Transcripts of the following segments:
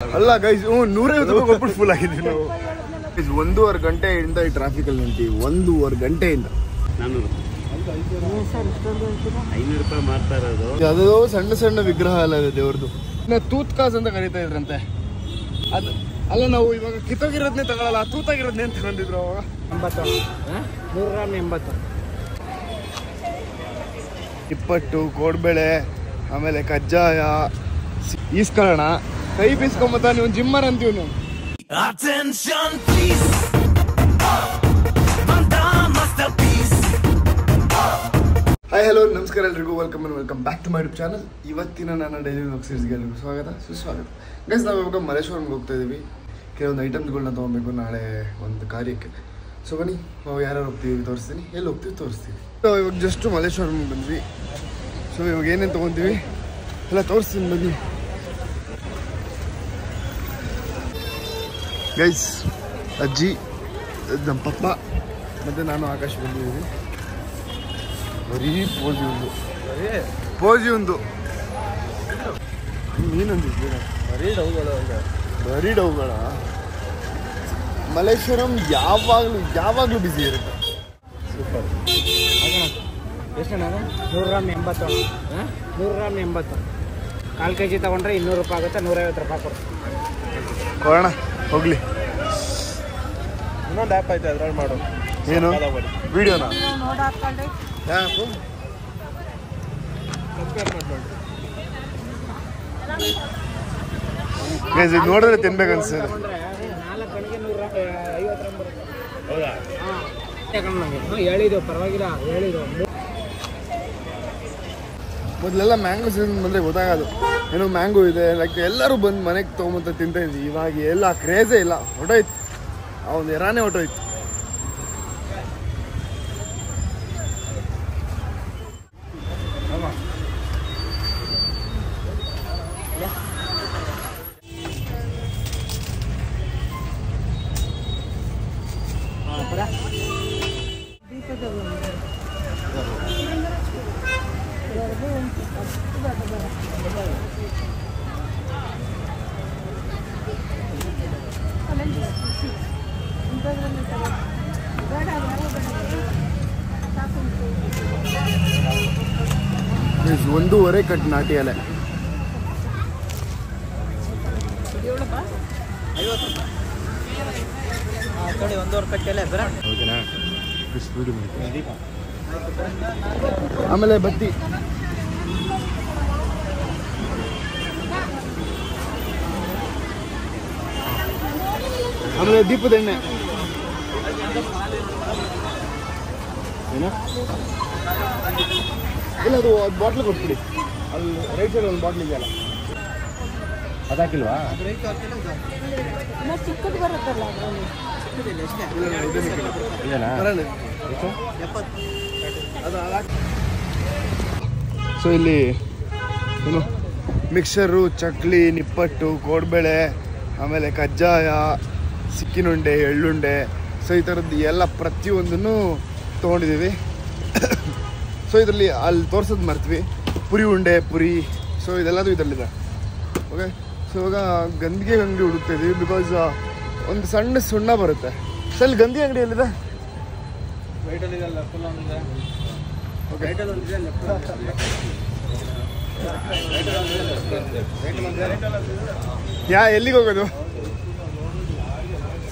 ಅಲ್ಲ ಗೈಸ್ 150 ರೂಪಾಯಿ ಕೊಟ್ಬಿಟ್ಟು ಫುಲ್ ಆಗಿದ್ದೀವಿ ನಾವು. 1.5 ಗಂಟೆಯಿಂದ ಈ ಟ್ರಾಫಿಕಲ್ಲಿ ನಿಂತೀವಿ. 1.5 ಗಂಟೆಯಿಂದ 500 ರೂಪಾಯಿ ಮಾಡ್ತಾ ಇರೋದು. ಯಾವುದೋ ಸಣ್ಣ ಸಣ್ಣ ವಿಗ್ರಹ ಅಲ್ಲ ದೇವ್ರದ್ದು. ತೂತ್ ಕಾಸ್ ಅಂತ ಕರೀತಾ ಇದ್ರಂತೆ. ಅದು ಅಲ್ಲ, ನಾವು ಇವಾಗ ಕಿತ್ತೋಗಿರೋದನ್ನೇ ತಗೊಳ್ಳಲ್ಲ, ತೂತಾಗಿರೋದನ್ನೇ ಅಂತ ತಗೊಂಡಿದ್ರು ಅವಾಗ. 80 ನಿಪ್ಪಟ್ಟು, ಕೋಡ್ಬೇಳೆ, ಆಮೇಲೆ ಕಜ್ಜಾಯ ಈಸ್ಕೊಳ್ಳೋಣ. ಕೈ ಬೀಸ್ಕೊಂಬತ್ತ ನೀವು ಜಿಮ್ಮರ್ ಅಂತೀವಿ ನಾವು. ಹಾಯ್ ಹಲೋ ನಮಸ್ಕಾರ ಎಲ್ರಿಗೂ, welcome back to my YouTube channel. ಇವತ್ತಿನ ನನ್ನ ಡೈಲಿ ವ್ಲಾಗ್ ಸೀರೀಸ್ಗೆ ಎಲ್ರಿಗೂ ಸ್ವಾಗತ ಸುಸ್ವಾಗತ. ಗೈಸ್ ನಾವು ಇವಾಗ ಮಲ್ಲೇಶ್ವರಂಗೆ ಹೋಗ್ತಾ ಇದ್ದೀವಿ. ಕೆಲವೊಂದು ಐಟಮ್ಸ್ಗಳನ್ನ ತೊಗೊಬೇಕು ನಾಳೆ ಒಂದು ಕಾರ್ಯಕ್ಕೆ. ಸೊ ಬನ್ನಿ ನಾವು ಯಾರ್ಯಾರು ಹೋಗ್ತೀವಿ ತೋರಿಸ್ತೀನಿ, ಎಲ್ಲಿ ಹೋಗ್ತೀವಿ ತೋರಿಸ್ತೀವಿ. ಸೊ ಇವಾಗ ಜಸ್ಟ್ ಮಲ್ಲೇಶ್ವರಂಗೆ ಬಂದ್ವಿ. ಸೊ ಇವಾಗ ಏನೇನು ತೊಗೊತೀವಿ ಎಲ್ಲ ತೋರಿಸ್ತೀನಿ ಬನ್ನಿ. ಗೈಸ್ ಅಜ್ಜಿ, ನಮ್ಮ ಪಪ್ಪ ಮತ್ತು ನಾನು ಆಕಾಶ್ ಬಂದಿದ್ದೀವಿ. ಬರೀ ಪೋಜಿ ಒಂದು ನೀನೊಂದಿದ್ದೀರ ಬರೀ ಡೌಗಳ. ಮಲ್ಲೇಶ್ವರಂ ಯಾವಾಗಲೂ ಬ್ಯುಸಿ ಇರುತ್ತೆ. ಸೂಪರ್. ಎಷ್ಟು 100 ಗ್ರಾಮ್ 80. 100 ಗ್ರಾಮ್ 80. 4 kg ತಗೊಂಡ್ರೆ 200 ರೂಪಾಯಿ ಆಗುತ್ತೆ. 150 ರೂಪಾಯಿ ಕೊಡೋಣ ಹೋಗ್ಲಿ. ಇನ್ನೊಂದು ಆ್ಯಪ್ ಐತೆ, ಅದ್ರಲ್ಲಿ ಮಾಡು. ಏನು ವಿಡಿಯೋನ ಯಾಕು ಇದು ನೋಡಿದ್ರೆ ತಿನ್ಬೇಕು ಅನ್ಸ್ತದೆ. 4 ಗಂಟೆಗೆ 150 ಗ್ರಾಮ್ ಬರುತ್ತೆ. ಹೌದಾ? ಹೇಳಿದ್ದು ಪರವಾಗಿಲ್ಲ, ಹೇಳಿದ್ದು. ಮೊದಲೆಲ್ಲ ಮ್ಯಾಂಗೋ ಸೀಸನ್ ಬಂದರೆ ಗೊತ್ತಾಗೋದು, ಏನೋ ಮ್ಯಾಂಗೋ ಇದೆ ಲೈಕ್ ಎಲ್ಲರೂ ಬಂದು ಮನೆಗೆ ತೊಗೊಂಬಂತ ತಿಂತಾ ಇದ್ವಿ. ಇವಾಗ ಎಲ್ಲ ಕ್ರೇಜೇ ಇಲ್ಲ, ಹೊಟ್ಟೋಯ್ತು. ಆ ಒಂದು ಎರಾನೇ ಹೊಟ್ಟೋಯ್ತು. ಒಂದೂವರೆ ಕಟ್ ನಾಟಿ ಎಲೆ. 1.5 ಕಟ್ಟೆಲ್ಲ ಆಮೇಲೆ ಬತ್ತಿ, ಆಮೇಲೆ ದೀಪದ ಎಣ್ಣೆ. ಇಲ್ಲ ಅದು ಬಾಟ್ಲ್ ಕೊಟ್ಬಿಡಿ, ಅಲ್ಲಿ ರೈಟ್ ಸೈಡ್ ಒಂದು ಬಾಟ್ಲ್ ಇದೆಯಲ್ಲ, ಅದಾಕಿಲ್ವಾ? ಚಿಕ್ಕದು ಬರುತ್ತಲ್ಲ ಸೊ ಇಲ್ಲಿ ಏನು ಮಿಕ್ಸರು, ಚಕ್ಲಿ, ನಿಪ್ಪಟ್ಟು, ಕೋಡ್ಬೇಳೆ, ಆಮೇಲೆ ಕಜ್ಜಾಯ, ಸಿಕ್ಕಿನುಂಡೆ, ಎಳ್ಳುಂಡೆ, ಸೊ ಈ ಥರದ್ದು ಎಲ್ಲ ಪ್ರತಿಯೊಂದನ್ನು ತೊಗೊಂಡಿದ್ದೀವಿ. ಸೊ ಇದರಲ್ಲಿ ಅಲ್ಲಿ ತೋರ್ಸೋದು ಮರ್ತೀವಿ, ಪುರಿ ಉಂಡೆ, ಪುರಿ, ಸೊ ಇದೆಲ್ಲದು ಇದರಲ್ಲಿದೆ. ಓಕೆ, ಸೊ ಇವಾಗ ಗಂದಿಗೆ ಅಂಗಡಿ ಹುಡುಕ್ತಾ ಇದ್ದೀವಿ. ಬಿಕಾಸ್ ಒಂದು ಸಣ್ಣ ಸುಣ್ಣ ಬರುತ್ತೆ. ಸೊ ಅಲ್ಲಿ ಗಂದಿ ಅಂಗಡಿ ಎಲ್ಲಿದೆ? ಎಲ್ಲಿಗೆ ಹೋಗೋದು?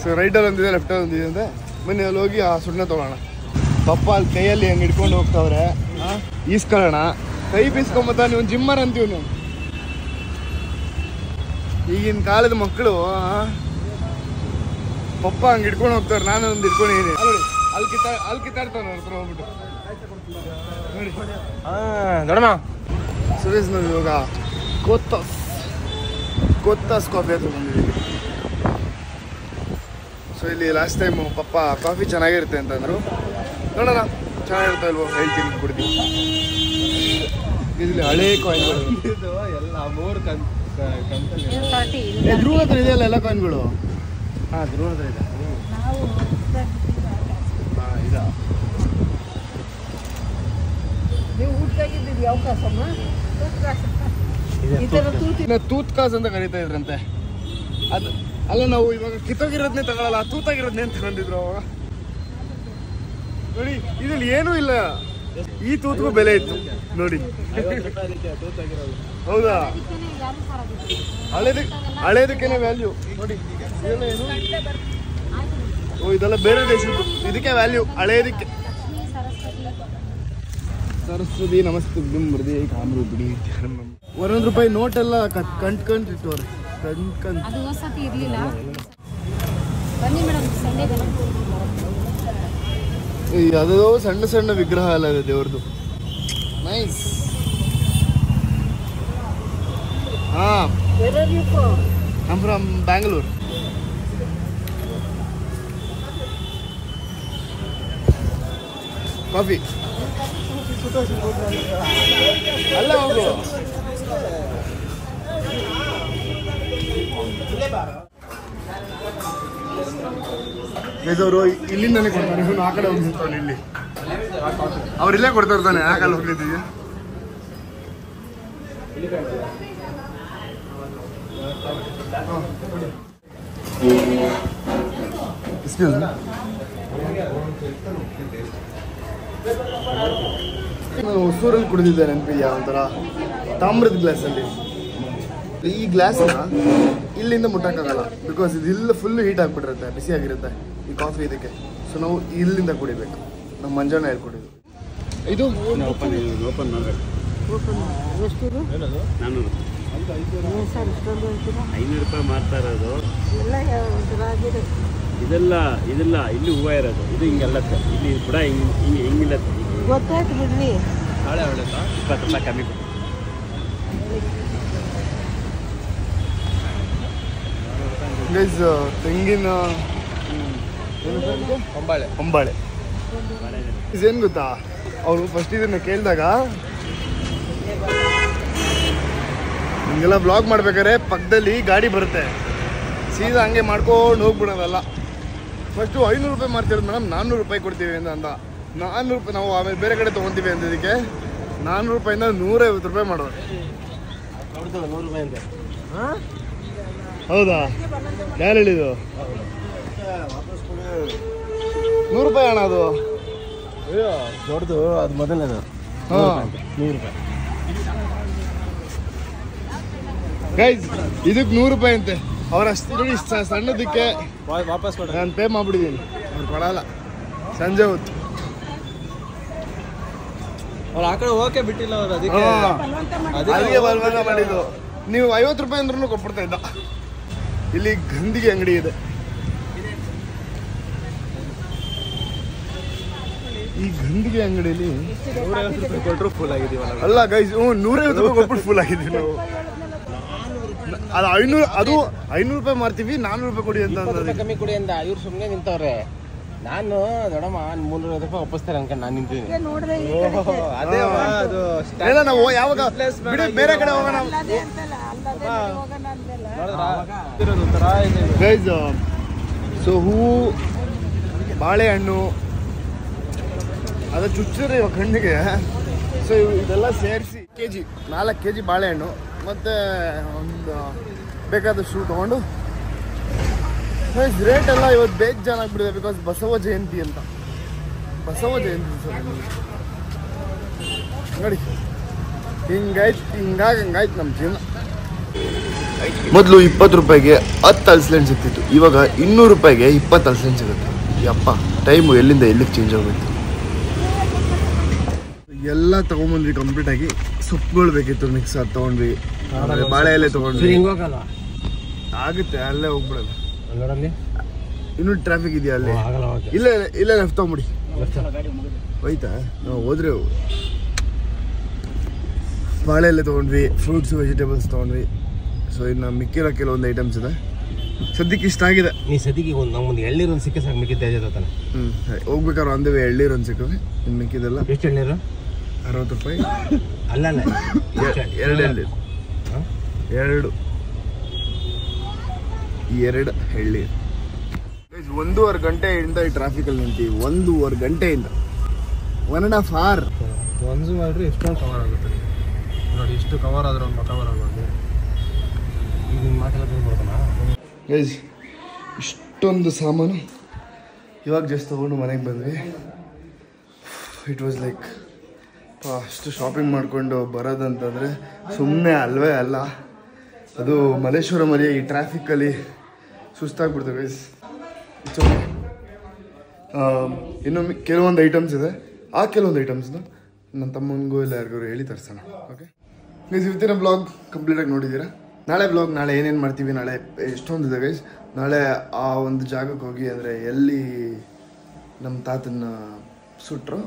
ಸೊ ರೈಟಲ್ಲಿ ಒಂದಿದೆ, ಲೆಫ್ಟಲ್ಲಿ ಒಂದಿದೆ ಅಂತೆ. ಬನ್ನಿ ಅಲ್ಲಿ ಹೋಗಿ ಆ ಸುಣ್ಣ ತೊಗೊಳ್ಳೋಣ. ಪಪ್ಪ ಅಲ್ಲಿ ಕೈಯಲ್ಲಿ ಹಂಗೆ ಹಿಡ್ಕೊಂಡು ಹೋಗ್ತಾವ್ರೆ. ಈಸ್ಕೊಳ್ಳೋಣ. ಕೈ ಬೀಸ್ಕೊಂಬತ್ತ ನೀವು ಜಿಮ್ಮರ್ ಅಂತೀವಿ ನಾವು. ಈಗಿನ ಕಾಲದ ಮಕ್ಕಳು ಪಪ್ಪ ಹಂಗೆ ಹಿಡ್ಕೊಂಡು ಹೋಗ್ತಾರೆ, ನಾನು ಒಂದು ಹಿಡ್ಕೊಂಡಿದ್ದೀನಿ. ಅಲ್ಲಿ ಕಿತ್ತಾಡ್ತಾವ ಹತ್ರ ಹೋಗ್ಬಿಟ್ಟು ನೋಡಿ. ದೊಡ್ಡಮ್ಮ ಸುರೇಶ್, ನಾವು ಇವಾಗ ಕೋತಾಸ್ ಕಾಫಿ ಹತ್ರ ಬಂದಿದ್ದೀವಿ. ಸೊ ಇಲ್ಲಿ ಲಾಸ್ಟ್ ಟೈಮು ಪಪ್ಪ ಕಾಫಿ ಚೆನ್ನಾಗಿರುತ್ತೆ ಅಂತಂದರು. ನೋಡೋಣ ಚೆನ್ನಾಗಿರುತ್ತೆ ಇಲ್ವೋ, ಹೇಳ್ತೀನಿ, ಕುಡ್ತೀನಿ. ಇಲ್ಲಿ ಹಳೇ ಕಾಯಿನ್ಗಳು ಎಲ್ಲ 3 ಧ್ರುವ ಹತ್ರ ಇದೆಯಲ್ಲ ಎಲ್ಲ ಕಾಯಿನ್ಗಳು. ಹಾಂ, ಧ್ರುವ ಹತ್ರ ಇದೆ. ಹಾಂ, ಇದಾ ನೀವು ಊಟದಾಗಿದ್ದೀವಿ ಅವಕಾಶಮ್ಮ. ತೂತ್ ಕಾಸ್ ಅಂತ ಕರೀತಾ ಇದ್ರಂತೆ. ಅದು ಅಲ್ಲ, ನಾವು ಇವಾಗ ಕಿತ್ತೋಗಿರೋದನ್ನೇ ತಗೊಳ್ಳಲ್ಲ, ತೂತಾಗಿರೋದನ್ನೇ ತಗೊಂಡಿದ್ರು ಅವಾಗ. ನೋಡಿ ಇದ್ರಲ್ಲಿ ಏನೂ ಇಲ್ಲ, ಈ ತೂತ್ಗೂ ಬೆಲೆ ಇತ್ತು ನೋಡಿ. ಹೌದಾ, ಹಳೇದಕ್ಕೇನೆ ವ್ಯಾಲ್ಯೂ ನೋಡಿ. ಇದೆಲ್ಲ ಏನು? ಓ, ಇದೆಲ್ಲ ಬೇರೆ ದೇಶದ್ದು, ಇದಕ್ಕೆ ವ್ಯಾಲ್ಯೂ, ಹಳೇದಕ್ಕೆ. ಸರಸ್ವತಿ ನಮಸ್ತೆ ಮೃದಿ ಕಾಮರು ಬಿಡಿ. 1 ರೂಪಾಯಿ ನೋಟ್ ಎಲ್ಲ ಕಂಟ್ಕೊಂತಿಟ್ಟವ್ರೆ, ಅದು ಹೊಸತಿ ಇರಲಿಲ್ಲ. ಬನ್ನಿ ಮೇಡಮ್, ಸಂಡೇ ಯಾವುದೋ ಸಣ್ಣ ಸಣ್ಣ ವಿಗ್ರಹ ಎಲ್ಲ ಇದೆ ದೇವ್ರದ್ದು. ನೈಸ್. ಹಾಂ, ಐಮ್ ಫ್ರಮ್ ಬ್ಯಾಂಗ್ಳೂರ್. ಕಾಫಿ ಅಲ್ಲ ಹೋಗು. ಅವರು ಇಲ್ಲಿಂದಾನೆ ಕೊಡ್ತಾರೆ, ಇವನು ಆ ಕಡೆ ಹೋಗಿರ್ತಾನೆ. ಇಲ್ಲಿ ಅವ್ರಿಲ್ಲೇ ಕೊಡ್ತಾ ಇರ್ತಾನೆ, ಆ ಕಡೆ ಹೋಗಿದ್ದೀವಿ. ನಾನು ಹೊಸೂರಲ್ಲಿ ಕುಡಿದಿದ್ದೆ ನೆನಪಿದ್ಯಾ, ಒಂಥರ ತಾಮ್ರದ ಗ್ಲಾಸಲ್ಲಿ. ಈ ಗ್ಲಾಸ್ನ ಇಲ್ಲಿಂದ ಮುಟ್ಟಕ್ಕಾಗಲ್ಲ, ಬಿಕಾಸ್ ಇದೆಲ್ಲ ಫುಲ್ ಹೀಟ್ ಆಗಿಬಿಟ್ಟಿರುತ್ತೆ, ಬಿಸಿಯಾಗಿರುತ್ತೆ ಈ ಕಾಫಿ ಇದಕ್ಕೆ. ಸೊ ನಾವು ಇಲ್ಲಿಂದ ಕುಡಿಬೇಕು. ನಮ್ಮ ಮಂಜಣ್ಣ ಹೇಳ್ಕೊಟ್ಟಿದ್ದು ಇದು. ಓಪನ್ ಮಾಡಬೇಕು. ಎಷ್ಟು 400. ಸರ್, ಇಷ್ಟೊಂದು 500 ರೂಪಾಯಿ ಮಾರ್ತಾ ಇರೋದು. ಎಲ್ಲ ಇದೆಲ್ಲ ಇಲ್ಲಿ ಹೂವು ಇರೋದು, ಇದು ಹಿಂಗೆಲ್ಲತ್ತೆ. ಇಲ್ಲಿ ಕೂಡ ಹಿಂಗಿಲ್ಲತ್ತೆ. ಗೊತ್ತಾಯ್ತು ಬಿಡ್ರಿ. ನಾಳೆ ಒಳ್ಳೆದಾ? 20 ರೂಪಾಯಿ ಕಮ್ಮಿ ಕೊಡಿ. ಗೈಸ್, ತೆಂಗಿನ ಹೊಂಬಾಳೆ ಏನು ಗೊತ್ತಾ, ಅವರು ಫಸ್ಟ್ ಇದನ್ನ ಕೇಳಿದಾಗ ಹಿಂಗೆಲ್ಲ ಬ್ಲಾಗ್ ಮಾಡ್ಬೇಕಾದ್ರೆ ಪಕ್ಕದಲ್ಲಿ ಗಾಡಿ ಬರುತ್ತೆ, ಸೀದಾ ಹಂಗೆ ಮಾಡ್ಕೊಂಡು ಹೋಗ್ಬಿಡೋದಲ್ಲ. ಫಸ್ಟು 500 ರೂಪಾಯಿ ಮಾಡ್ತಿರೋದು ಮೇಡಮ್, 400 ರೂಪಾಯಿ ಕೊಡ್ತೀವಿ ಅಂದ. 400 ರೂಪಾಯಿ ನಾವು ಆಮೇಲೆ ಬೇರೆ ಕಡೆ ತೊಗೊತೀವಿ ಅಂದಿದ್ದಕ್ಕೆ 400 ರೂಪಾಯಿಂದ 150 ರೂಪಾಯಿ ಮಾಡೋದು. 100 ರೂಪಾಯಿ ಅಂತ. ಹೌದಾ, ಯಾರು ಹೇಳಿದ್ದು? 100 ರೂಪಾಯಿ ಅಣ್ಣ ಅದು. ದೊಡ್ಡದು ಅದು ಮೊದಲನೇದು. ಹಾಂ, 100 ರೂಪಾಯಿ. ಗೈಸ್, ಇದಕ್ಕೆ 100 ರೂಪಾಯಿ ಅಂತೆ. ಅವ್ರು ಅಷ್ಟು ನೋಡಿ, ಸಣ್ಣದಕ್ಕೆ ವಾಪಸ್ ಕೊಡ. ನಾನು ಪೇ ಮಾಡಿಬಿಟ್ಟಿದ್ದೀನಿ, ಅವ್ರು ಕೊಡಲ್ಲ. ಸಂಜೆ ಹೊತ್ತು ಅವ್ರು ಆ ಕಡೆ ಹೋಗಕ್ಕೆ ಬಿಟ್ಟಿಲ್ಲ ಅವರು, ಅದಕ್ಕೆ ಬಲವಂತ ಮಾಡಿದ್ದು. ನೀವು 50 ರೂಪಾಯಿ ಅಂದ್ರೂ ಕೊಟ್ಬಿಡ್ತಾ ಇದ್ದ. ಇಲ್ಲಿ ಗಂದಿಗೆ ಅಂಗಡಿ ಇದೆ. ಈ ಗಂದಿಗೆ ಅಂಗಡಿಯಲ್ಲಿ 150 ರೂಪಾಯಿ ಕೊಟ್ಟರು ಫುಲ್ ಆಗಿದ್ದೀವಲ್ಲ. ಅಲ್ಲ ಗೈಸ್, 150 ರೂಪಾಯಿ ಕೊಟ್ಬಿಟ್ಟು ಫುಲ್ ಆಗಿದ್ದೀವಿ ನಾವು. ಅದು 500 ರೂಪಾಯಿ ಮಾರ್ತೀವಿ, 400 ರೂಪಾಯಿ ಕೊಡಿ ಅಂತ ರೂಪಾಯಿ ಕಮ್ಮಿ ಕೊಡಿ ಅಂತ ಇವ್ರು ಸುಮ್ಮನೆ ನಿಂತವ್ರೆ. ನಾನು ದೊಡ್ಡಮ್ಮ 350 ರೂಪಾಯಿ ಒಪ್ಪಿಸ್ತಾರೆ ಅನ್ಕೊಂಡು ನಾನು ನಿಂತೀನಿ. ಅದೇ ಅದು ಇಲ್ಲ, ನಾವು ಯಾವಾಗ ಬಿಡಿ ಬೇರೆ ಕಡೆ ಹೋಗೋಣ ಗೈಸ್. ಸೊ ಹೂವು, ಬಾಳೆಹಣ್ಣು ಅದು ಚುಚ್ಚಿದ್ರೆ ಇವಾಗ ಕಣ್ಣಿಗೆ. ಸೊ ಇದೆಲ್ಲ ಸೇರಿಸಿ KG 4 kg ಬಾಳೆಹಣ್ಣು ಮತ್ತು ಒಂದು ಬೇಕಾದಷ್ಟು ತೊಗೊಂಡು. ರೇಟ್ ಎಲ್ಲ ಇವತ್ತು ಬೇಜಾನ್ ಆಗ್ಬಿಟ್ಟಿದೆ, ಬಿಕಾಸ್ ಬಸವ ಜಯಂತಿ ಅಂತ. ಬಸವ ಜಯಂತಿ ಸರ್ ನೋಡಿ, ಹಿಂಗಾಯ್ತು ನಮ್ಮ ಜೀವನ. ಮೊದಲು 20 ರೂಪಾಯಿಗೆ 10 ಹಲಸಿನಣ್ಣು ಸಿಗ್ತಿತ್ತು, ಇವಾಗ 200 ರೂಪಾಯಿಗೆ 20 ಹಲಸಿನಣ್ಣು ಸಿಗುತ್ತೆ. ಯಪ್ಪ, ಟೈಮು ಎಲ್ಲಿಂದ ಎಲ್ಲಿಗೆ ಚೇಂಜ್ ಆಗೋಯ್ತು. ಎಲ್ಲ ತೊಗೊಂಬಂದ್ವಿ ಕಂಪ್ಲೀಟ್ ಆಗಿ. ಸೊಪ್ಪುಗಳು ಬೇಕಿತ್ತು, ಮಿಕ್ಸ್ ಅದು ತೊಗೊಂಡ್ವಿ. ಬಾಳೆ ಎಲೆ ತೊಗೊಂಡ್ವಿ. ಆಗುತ್ತೆ, ಅಲ್ಲೇ ಹೋಗ್ಬಿಡೋದು. ಇನ್ನೂ ಟ್ರಾಫಿಕ್ ಇದೆಯಾ ಅಲ್ಲಿ? ಇಲ್ಲೇ ಲೆಫ್ಟ್ ತೊಗೊಂಬಿಡಿ. ಹೋಯ್ತಾ? ನಾವು ಹೋದ್ರೆ ಬಾಳೆ ಎಲೆ ತೊಗೊಂಡ್ವಿ, ಫ್ರೂಟ್ಸ್ ವೆಜಿಟೇಬಲ್ಸ್ ತೊಗೊಂಡ್ವಿ. ಸೊ ಇನ್ನು ಮಿಕ್ಕಿರೋ ಕೆಲವೊಂದು ಐಟಮ್ಸ್ ಇದೆ. ಸದ್ಯಕ್ಕೆ ಇಷ್ಟ ಆಗಿದೆ. ನೀ ಸದ್ಯಕ್ಕೆ ನಮ್ಗೊಂದು ಎಳ್ನೀರು ಒಂದು ಸಿಕ್ಕ ಸಾಕು, ಮಿಕ್ಕಿದ್ದ ತಾನೆ. ಹೋಗ್ಬೇಕಾದ್ರೆ ಅಂದವೇ ಎಳ್ನೀರು ಒಂದು ಸಿಕ್ಕವೆ. ಇನ್ನು ಮಿಕ್ಕಿದೆಲ್ಲ ಎಷ್ಟು ಎಳ್ನೀರು? 60 ರೂಪಾಯಿ. ಅಲ್ಲ 2 ಎಳ್ನೀರು, 2 ಎಳ್ನೀರು. 1.5 ಗಂಟೆಯಿಂದ ಈ ಟ್ರಾಫಿಕಲ್ಲಿ ನಿಂತೀವಿ. 1.5 ಗಂಟೆಯಿಂದ 1.5 hour. ಒಂದು ಮಾಡ್ರಿ ಎಷ್ಟೊಂದು ಕವರ್ ಆಗುತ್ತೆ ನೋಡಿ. ಇಷ್ಟು ಕವರ್ ಆದ್ರೆ ಒಂದು ಕವರ್ ಆಗೋದು. ಈಗ ಮಾತೆಲ್ಲ ಬರ್ತಾನ ಗೈಸ್ ಇಷ್ಟೊಂದು ಸಾಮಾನು ಇವಾಗ ಜಸ್ಟ್ ತೊಗೊಂಡು ಮನೆಗೆ ಬಂದ್ವಿ. ಇಟ್ ವಾಸ್ ಲೈಕ್ ಅಷ್ಟು ಶಾಪಿಂಗ್ ಮಾಡಿಕೊಂಡು ಬರೋದಂತಂದರೆ ಸುಮ್ಮನೆ ಅಲ್ವೇ ಅಲ್ಲ. ಅದು ಮಲ್ಲೇಶ್ವರಮಲ್ಲಿ ಈ ಟ್ರಾಫಿಕ್ಕಲ್ಲಿ ಸುಸ್ತಾಗ್ಬಿಡ್ತೇವೆ ಗೈಸ್. It's okay. ಇನ್ನು ಕೆಲವೊಂದು ಐಟಮ್ಸ್ ಇದೆ. ಆ ಕೆಲವೊಂದು ಐಟಮ್ಸ್ನ ನನ್ನ ತಮ್ಮನಿಗೂ ಇಲ್ಲ ಯಾರಿಗೂ ಹೇಳಿ ತರಿಸೋಣ. ಓಕೆ ಗೈಸ್, ಇವತ್ತಿನ ಬ್ಲಾಗ್ ಕಂಪ್ಲೀಟಾಗಿ ನೋಡಿದ್ದೀರಾ. ನಾಳೆ ಏನೇನು ಮಾಡ್ತೀವಿ, ನಾಳೆ ಎಷ್ಟೊಂದಿದೆ ಗೈಸ್. ನಾಳೆ ಆ ಒಂದು ಜಾಗಕ್ಕೆ ಹೋಗಿ, ಅಂದರೆ ಎಲ್ಲಿ ನಮ್ಮ ತಾತನ ಸುಟ್ಟರು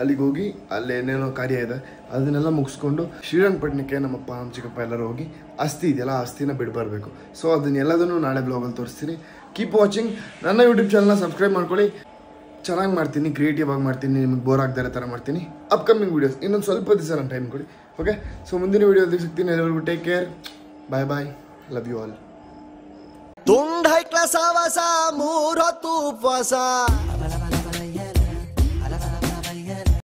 ಅಲ್ಲಿಗೆ ಹೋಗಿ ಅಲ್ಲಿ ಏನೇನೋ ಕಾರ್ಯ ಇದೆ ಅದನ್ನೆಲ್ಲ ಮುಗಿಸ್ಕೊಂಡು ಶ್ರೀರಂಗಪಟ್ಟಣಕ್ಕೆ ನಮ್ಮಪ್ಪ ನಮ್ಮ ಚಿಕ್ಕಪ್ಪ ಎಲ್ಲರೂ ಹೋಗಿ ಅಸ್ಥಿ ಇದೆಯಲ್ಲ ಆ ಅಸ್ಥಿನ ಬಿಡ್ಬರಬೇಕು. ಸೊ ಅದನ್ನೆಲ್ಲದನ್ನು ನಾಳೆ ಬ್ಲಾಗಲ್ಲಿ ತೋರಿಸ್ತೀನಿ. Keep watching. ನನ್ನ ಯೂಟ್ಯೂಬ್ ಚಾನಲ್ನ ಸಬ್ಸ್ಕ್ರೈಬ್ ಮಾಡ್ಕೊಳ್ಳಿ. ಚೆನ್ನಾಗಿ ಮಾಡ್ತೀನಿ, ಕ್ರಿಯೇಟಿವ್ ಆಗಿ ಮಾಡ್ತೀನಿ, ನಿಮಗೆ ಬೋರ್ ಆಗದೇ ಇರೋ ಥರ ಮಾಡ್ತೀನಿ. ಅಪ್ಕಮಿಂಗ್ ವೀಡಿಯೋಸ್ ಇನ್ನೊಂದು ಸ್ವಲ್ಪ ದಿವಸ ನಾನು ಟೈಮ್ ಕೊಡಿ. ಓಕೆ, ಸೊ ಮುಂದಿನ ವೀಡಿಯೋದಲ್ಲಿ ಸಿಗ್ತೀನಿ. ಎಲ್ಲರಿಗೂ take care, bye bye, love you all. ತುಂಡ್ ಹೈ ಕ್ಲಾಸ್ ಆವಾಸ 3 ಹೊತ್ತು ಉಪವಾಸ